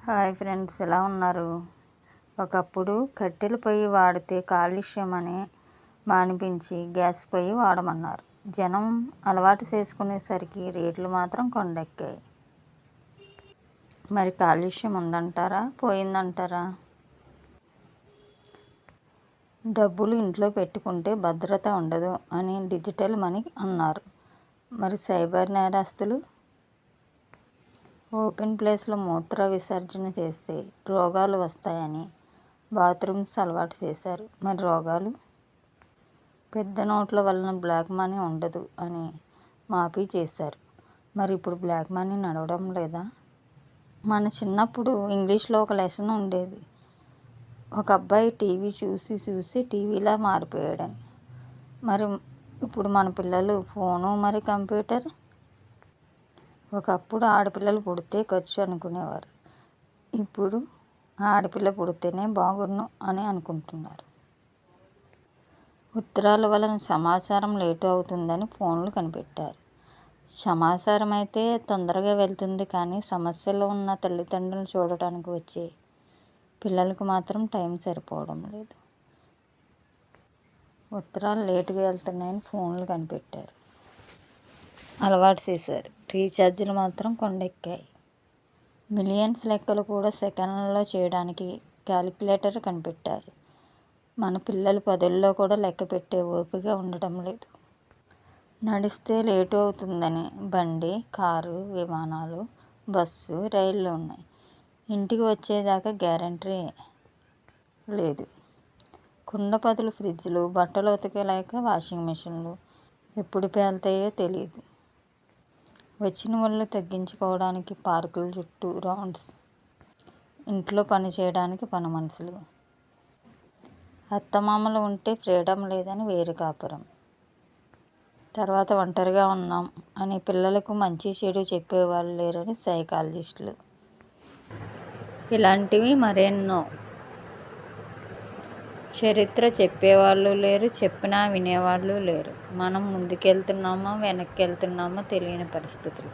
Hi friends, ఎలా ఉన్నారు? ఒకప్పుడు కట్టెల పొయ్యి వాడితే కాలుష్యం అని మానిపించి గ్యాస్ పొయ్యి వాడమన్నారు. జనం అలవాటు చేసుకునేసరికి రేట్లు మాత్రం కొండెక్కాయి. మరి కాలుష్యం ఉందంటారా, పోయిందంటారా? డబ్బులు ఇంట్లో పెట్టుకుంటే భద్రత ఉండదు అని డిజిటల్ మనీ అన్నారు. మరి సైబర్ నేరస్తులు ఓపెన్ ప్లేస్లో మూత్ర విసర్జన చేస్తే రోగాలు వస్తాయని బాత్రూమ్స్ అలవాటు చేశారు. మరి రోగాలు? పెద్ద నోట్ల వలన బ్లాక్ మనీ ఉండదు అని మాఫీ చేశారు. మరి ఇప్పుడు బ్లాక్ మనీ నడవడం లేదా? మన చిన్నప్పుడు ఇంగ్లీష్లో ఒక లెసన్ ఉండేది, ఒక అబ్బాయి టీవీ చూసి టీవీలా మారిపోయాడని. మరి ఇప్పుడు మన పిల్లలు ఫోను మరి కంప్యూటర్. ఒకప్పుడు ఆడపిల్లలు పుడితే ఖర్చు అనుకునేవారు, ఇప్పుడు ఆడపిల్ల పుడితేనే బాగుండు అని అనుకుంటున్నారు. ఉత్తరాల వలన సమాచారం లేటు అవుతుందని ఫోన్లు కనిపెట్టారు. సమాచారం అయితే తొందరగా వెళ్తుంది, కానీ సమస్యలో ఉన్న తల్లిదండ్రులను చూడటానికి వచ్చే పిల్లలకు మాత్రం టైం సరిపోవడం లేదు. ఉత్తరాలు లేటుగా వెళ్తున్నాయని ఫోన్లు కనిపెట్టారు, అలవాటు చేశారు. రీఛార్జీలు మాత్రం కొండెక్కాయి. మిలియన్స్ లెక్కలు కూడా సెకండ్లలో చేయడానికి క్యాలిక్యులేటర్ కనిపెట్టారు. మన పిల్లలు పదుల్లో కూడా లెక్క పెట్టే ఓపిక ఉండటం లేదు. నడిస్తే లేటు అవుతుందని బండి, కారు, విమానాలు, బస్సు, రైళ్ళు ఉన్నాయి. ఇంటికి వచ్చేదాకా గ్యారంటీ లేదు. కుండ బదులు ఫ్రిడ్జ్లు, బట్టలు ఉతకలేక వాషింగ్ మిషన్లు ఎప్పుడు పేలుతాయో తెలియదు. వచ్చిన ఒళ్ళు తగ్గించుకోవడానికి పార్కుల చుట్టూ రౌండ్స్, ఇంట్లో పని చేయడానికి పని మనుషులు. అత్తమామలు ఉంటే ఫ్రీడమ్ లేదని వేరు కాపురం. తర్వాత ఒంటరిగా ఉన్నాం అని పిల్లలకు మంచి చెడు చెప్పేవాళ్ళు లేరని సైకాలజిస్టులు. ఇలాంటివి మరెన్నో. చరిత్ర చెప్పేవాళ్ళు లేరు, చెప్పినా వినేవాళ్ళు లేరు. మనం ముందుకెళ్తున్నామో వెనక్కి వెళ్తున్నామో తెలియని పరిస్థితులు.